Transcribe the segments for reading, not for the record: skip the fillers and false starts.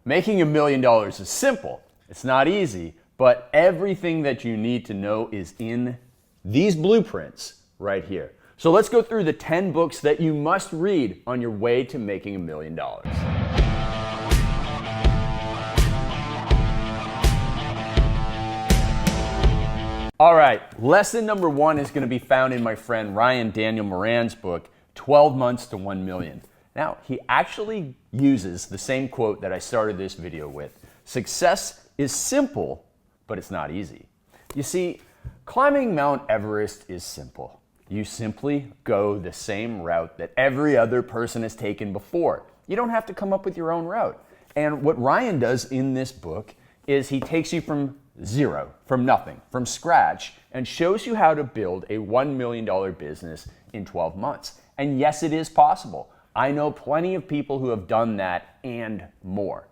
Making $1 million is simple. It's not easy, but everything that you need to know is in these blueprints right here. So let's go through the 10 books that you must read on your way to making $1 million. All right, lesson number 1 is going to be found in my friend Ryan Daniel Moran's book, 12 Months to 1 Million. Now, he actually uses the same quote that I started this video with. Success is simple, but it's not easy. You see, climbing Mount Everest is simple. You simply go the same route that every other person has taken before. You don't have to come up with your own route. And what Ryan does in this book is he takes you from zero, from nothing, from scratch, and shows you how to build a $1 million business in 12 months. And yes, it is possible. I know plenty of people who have done that and more.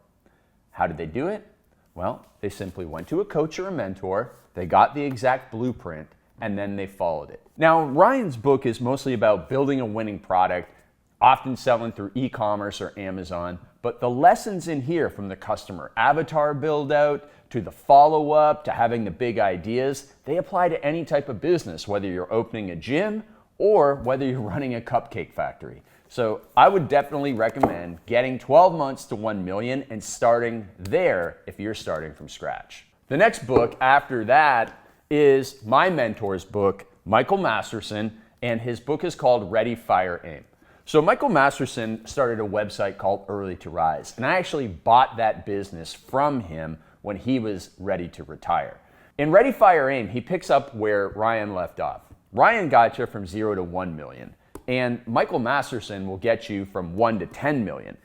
How did they do it? Well, they simply went to a coach or a mentor, they got the exact blueprint, and then they followed it. Now, Ryan's book is mostly about building a winning product, often selling through e-commerce or Amazon, but the lessons in here, from the customer avatar build out to the follow-up to having the big ideas, they apply to any type of business, whether you're opening a gym or whether you're running a cupcake factory. So I would definitely recommend getting 12 months to 1 million and starting there if you're starting from scratch. The next book after that is my mentor's book, Michael Masterson, and his book is called Ready, Fire, Aim. So Michael Masterson started a website called Early to Rise, and I actually bought that business from him when he was ready to retire. In Ready, Fire, Aim, he picks up where Ryan left off. Ryan got you from 0 to 1 million, and Michael Masterson will get you from 1 to 10 million.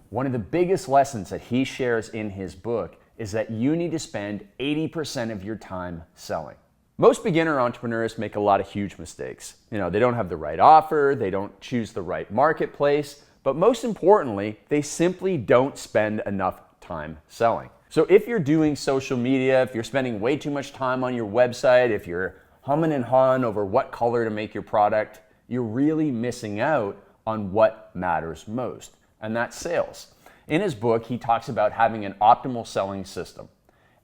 One of the biggest lessons that he shares in his book is that you need to spend 80% of your time selling. Most beginner entrepreneurs make a lot of huge mistakes. They don't have the right offer, they don't choose the right marketplace, but most importantly, they simply don't spend enough time selling. So if you're doing social media, if you're spending way too much time on your website, if you're humming and hawing over what color to make your product, you're really missing out on what matters most, and that's sales. In his book, he talks about having an optimal selling system.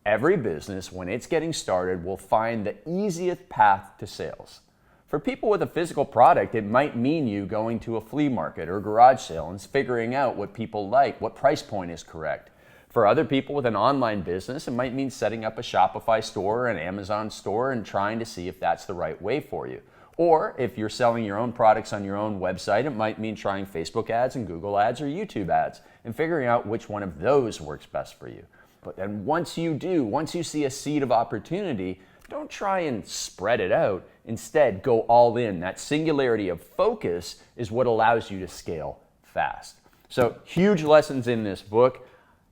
Every business, when it's getting started, will find the easiest path to sales. For people with a physical product, it might mean you going to a flea market or garage sale and figuring out what people like, what price point is correct. For other people with an online business, it might mean setting up a Shopify store or an Amazon store and trying to see if that's the right way for you. Or if you're selling your own products on your own website, it might mean trying Facebook ads and Google ads or YouTube ads and figuring out which one of those works best for you. But then once you see a seed of opportunity, don't try and spread it out. Instead, go all in. That singularity of focus is what allows you to scale fast. So huge lessons in this book.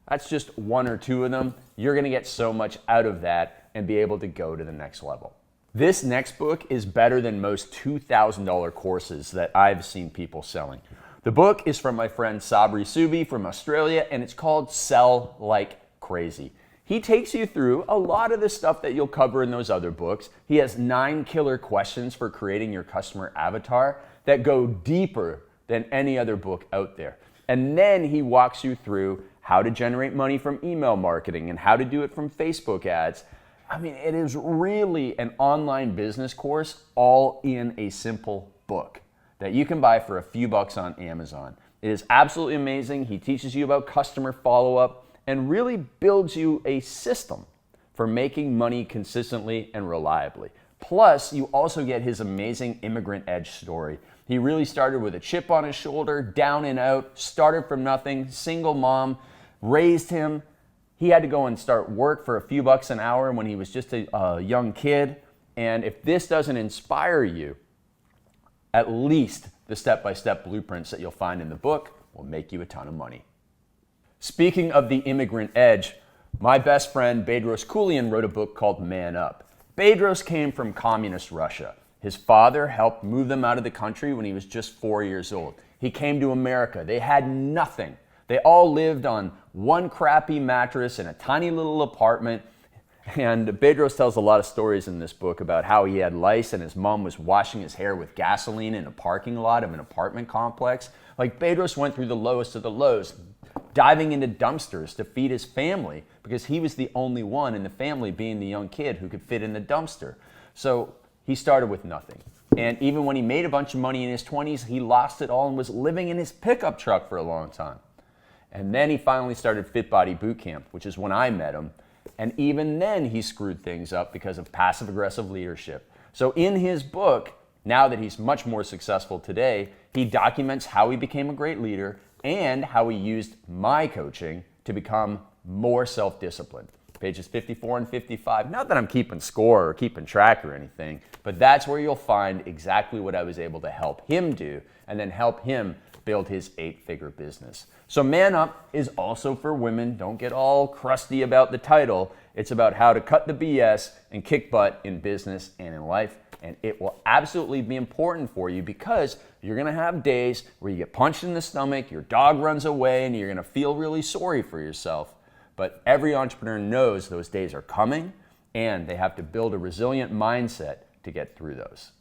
That's just 1 or 2 of them. You're going to get so much out of that and be able to go to the next level. This next book is better than most $2,000 courses that I've seen people selling. The book is from my friend Sabri Subi from Australia, and it's called Sell Like Crazy. He takes you through a lot of the stuff that you'll cover in those other books. He has 9 killer questions for creating your customer avatar that go deeper than any other book out there. And then he walks you through how to generate money from email marketing and how to do it from Facebook ads. I mean, it is really an online business course all in a simple book that you can buy for a few bucks on Amazon. It is absolutely amazing. He teaches you about customer follow-up and really builds you a system for making money consistently and reliably. Plus, you also get his amazing immigrant edge story. He really started with a chip on his shoulder, down and out, started from nothing, single mom, raised him. He had to go and start work for a few bucks an hour when he was just a young kid. And if this doesn't inspire you, at least the step-by-step blueprints that you'll find in the book will make you a ton of money. Speaking of the immigrant edge, my best friend Bedros Keuilian wrote a book called Man Up. Bedros came from communist Russia. His father helped move them out of the country when he was just 4 years old. He came to America. They had nothing. They all lived on one crappy mattress in a tiny little apartment. And Bedros tells a lot of stories in this book about how he had lice and his mom was washing his hair with gasoline in a parking lot of an apartment complex. Like, Bedros went through the lowest of the lows. diving into dumpsters to feed his family because he was the only one in the family, being the young kid who could fit in the dumpster. So he started with nothing. And even when he made a bunch of money in his 20s, he lost it all and was living in his pickup truck for a long time. And then he finally started Fit Body Boot Camp, which is when I met him. And even then he screwed things up because of passive aggressive leadership. So in his book, now that he's much more successful today, he documents how he became a great leader and how he used my coaching to become more self-disciplined. Pages 54 and 55. Not that I'm keeping score or keeping track or anything, but that's where you'll find exactly what I was able to help him do and then help him build his 8-figure business. So Man Up is also for women. Don't get all crusty about the title. It's about how to cut the BS and kick butt in business and in life. And it will absolutely be important for you because you're going to have days where you get punched in the stomach, your dog runs away, and you're going to feel really sorry for yourself. But every entrepreneur knows those days are coming, and they have to build a resilient mindset to get through those.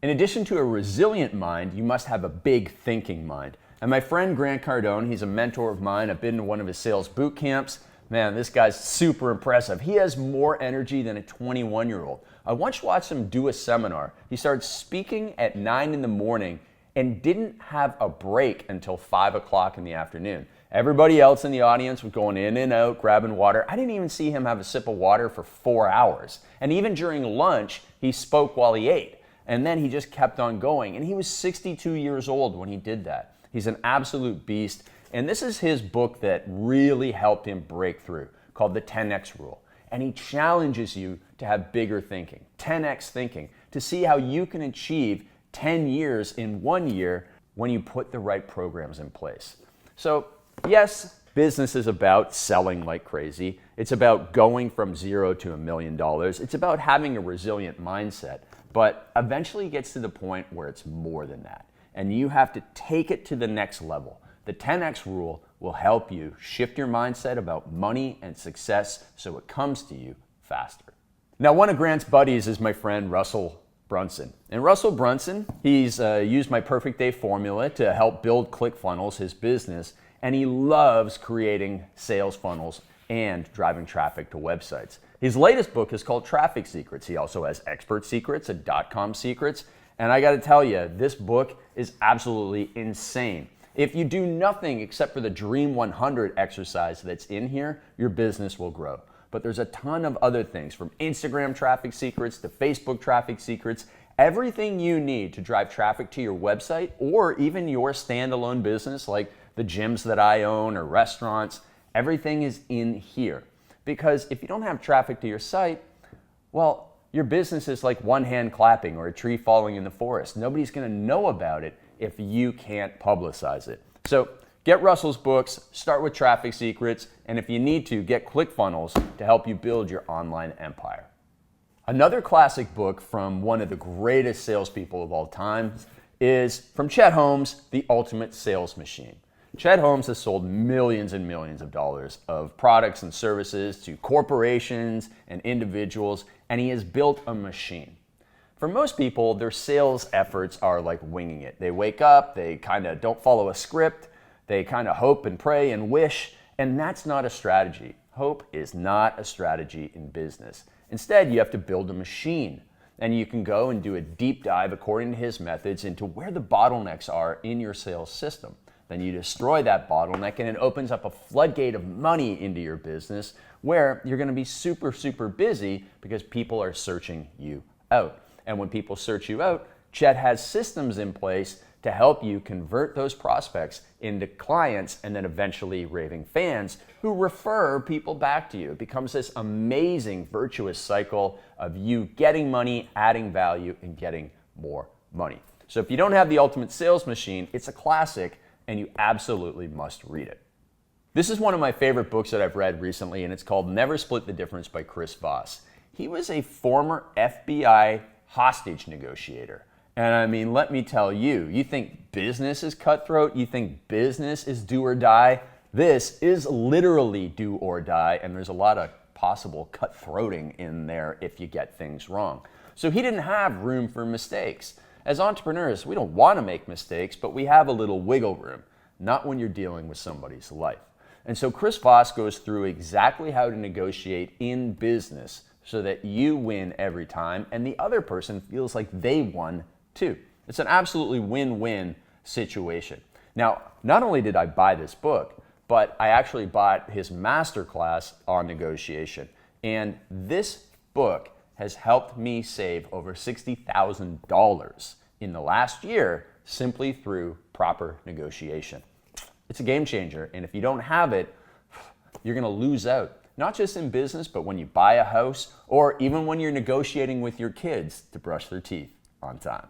In addition to a resilient mind, you must have a big thinking mind. And my friend Grant Cardone, he's a mentor of mine. I've been to one of his sales boot camps. Man, this guy's super impressive. He has more energy than a 21-year-old. I once watched him do a seminar. He started speaking at 9 in the morning and didn't have a break until 5 o'clock in the afternoon. Everybody else in the audience was going in and out, grabbing water. I didn't even see him have a sip of water for 4 hours. And even during lunch, he spoke while he ate. And then he just kept on going. And he was 62 years old when he did that. He's an absolute beast. And this is his book that really helped him break through, called the 10X Rule. And he challenges you to have bigger thinking, 10X thinking, to see how you can achieve 10 years in 1 year when you put the right programs in place. So yes, business is about selling like crazy. It's about going from zero to $1 million. It's about having a resilient mindset, but eventually it gets to the point where it's more than that. And you have to take it to the next level. The 10X rule will help you shift your mindset about money and success so it comes to you faster. Now, one of Grant's buddies is my friend Russell Brunson. And Russell Brunson, he's used my Perfect Day formula to help build ClickFunnels, his business, and he loves creating sales funnels and driving traffic to websites. His latest book is called Traffic Secrets. He also has Expert Secrets and .com Secrets. And I got to tell you, this book is absolutely insane. If you do nothing except for the Dream 100 exercise that's in here, your business will grow. But there's a ton of other things, from Instagram traffic secrets to Facebook traffic secrets. Everything you need to drive traffic to your website or even your standalone business like the gyms that I own or restaurants, everything is in here. Because if you don't have traffic to your site, well, your business is like one hand clapping or a tree falling in the forest. Nobody's going to know about it if you can't publicize it. So get Russell's books, start with Traffic Secrets, and if you need to, get ClickFunnels to help you build your online empire. Another classic book from one of the greatest salespeople of all time is from Chet Holmes, The Ultimate Sales Machine. Chet Holmes has sold millions and millions of dollars of products and services to corporations and individuals, and he has built a machine. For most people, their sales efforts are like winging it. They wake up, they kind of don't follow a script, they kind of hope and pray and wish, and that's not a strategy. Hope is not a strategy in business. Instead, you have to build a machine, and you can go and do a deep dive according to his methods into where the bottlenecks are in your sales system. Then you destroy that bottleneck, and it opens up a floodgate of money into your business where you're going to be super, super busy because people are searching you out. And when people search you out, Chet has systems in place to help you convert those prospects into clients and then eventually raving fans who refer people back to you. It becomes this amazing virtuous cycle of you getting money, adding value, and getting more money. So if you don't have The Ultimate Sales Machine, it's a classic and you absolutely must read it. This is one of my favorite books that I've read recently, and it's called Never Split the Difference by Chris Voss. He was a former FBI hostage negotiator. And I mean, let me tell you, you think business is cutthroat? You think business is do or die? This is literally do or die, and there's a lot of possible cutthroating in there if you get things wrong. So he didn't have room for mistakes. As entrepreneurs, we don't want to make mistakes, but we have a little wiggle room, not when you're dealing with somebody's life. And so Chris Voss goes through exactly how to negotiate in business so that you win every time and the other person feels like they won too. It's an absolutely win-win situation. Now, not only did I buy this book, but I actually bought his masterclass on negotiation. And this book has helped me save over $60,000 in the last year simply through proper negotiation. It's a game changer, and if you don't have it, you're going to lose out. Not just in business, but when you buy a house or even when you're negotiating with your kids to brush their teeth on time.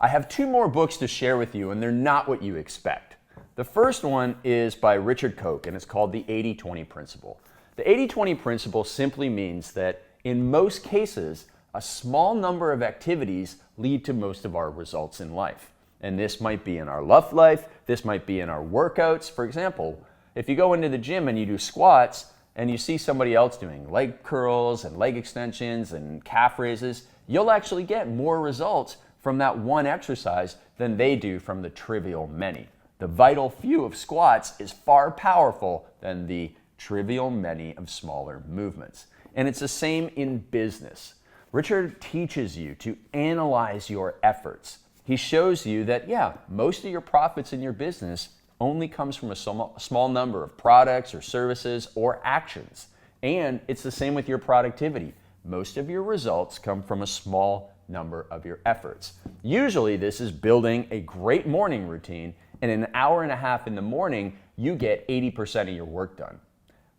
I have 2 more books to share with you, and they're not what you expect. The first one is by Richard Koch, and it's called the 80-20 Principle. The 80-20 Principle simply means that in most cases, a small number of activities lead to most of our results in life. And this might be in our love life, this might be in our workouts. For example, if you go into the gym and you do squats and you see somebody else doing leg curls and leg extensions and calf raises, you'll actually get more results from that one exercise than they do from the trivial many. The vital few of squats is far powerful than the trivial many of smaller movements. And it's the same in business. Richard teaches you to analyze your efforts. He shows you that, most of your profits in your business only comes from a small number of products or services or actions. And it's the same with your productivity. Most of your results come from a small number of your efforts. Usually this is building a great morning routine, and in an hour and a half in the morning, you get 80% of your work done.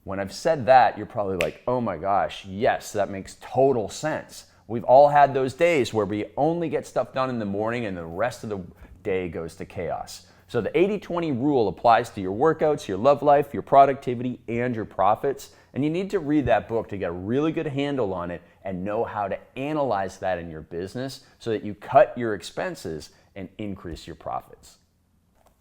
When I've said that, you're probably like, oh my gosh, yes, that makes total sense. We've all had those days where we only get stuff done in the morning and the rest of the day goes to chaos. So the 80-20 rule applies to your workouts, your love life, your productivity, and your profits. And you need to read that book to get a really good handle on it and know how to analyze that in your business so that you cut your expenses and increase your profits.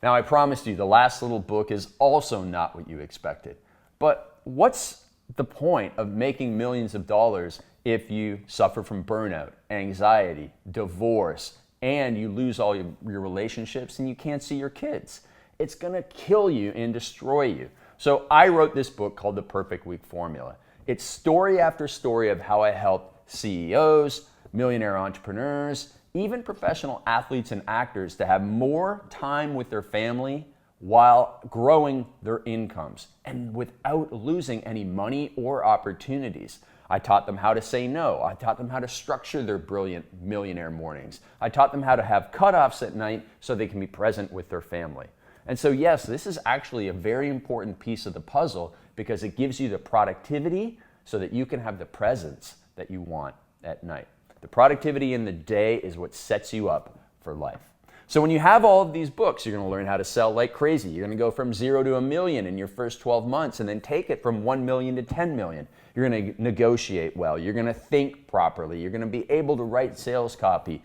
Now, I promised you the last little book is also not what you expected. But what's the point of making millions of dollars if you suffer from burnout, anxiety, divorce, and you lose all your relationships and you can't see your kids? It's gonna kill you and destroy you. So I wrote this book called The Perfect Week Formula. It's story after story of how I help CEOs, millionaire entrepreneurs, even professional athletes and actors to have more time with their family while growing their incomes and without losing any money or opportunities. I taught them how to say no. I taught them how to structure their brilliant millionaire mornings. I taught them how to have cutoffs at night so they can be present with their family. And so yes, this is actually a very important piece of the puzzle because it gives you the productivity so that you can have the presence that you want at night. The productivity in the day is what sets you up for life. So when you have all of these books, you're going to learn how to sell like crazy. You're going to go from 0 to $1 million in your first 12 months and then take it from 1 million to 10 million. You're going to negotiate well. You're going to think properly. You're going to be able to write sales copy,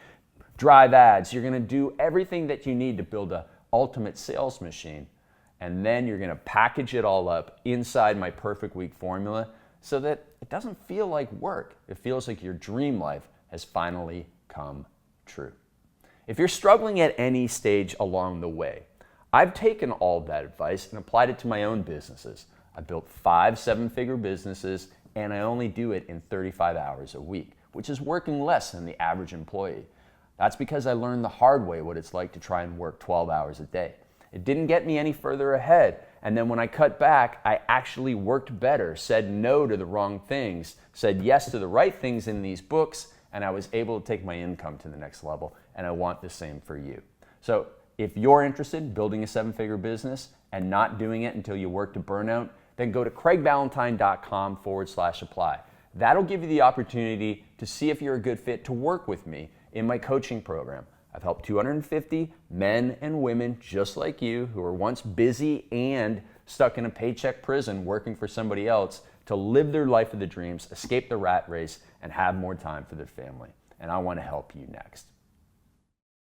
drive ads. You're going to do everything that you need to build an ultimate sales machine. And then you're going to package it all up inside my Perfect Week Formula so that it doesn't feel like work. It feels like your dream life has finally come true. If you're struggling at any stage along the way, I've taken all that advice and applied it to my own businesses. I built 5 7-figure businesses, and I only do it in 35 hours a week, which is working less than the average employee. That's because I learned the hard way what it's like to try and work 12 hours a day. It didn't get me any further ahead, and then when I cut back, I actually worked better, said no to the wrong things, said yes to the right things in these books, and I was able to take my income to the next level, and I want the same for you. So if you're interested in building a 7-figure business and not doing it until you work to burnout, then go to craigballantyne.com/apply. That'll give you the opportunity to see if you're a good fit to work with me in my coaching program. I've helped 250 men and women just like you who were once busy and stuck in a paycheck prison working for somebody else to live their life of the dreams, escape the rat race, and have more time for their family. And I want to help you next.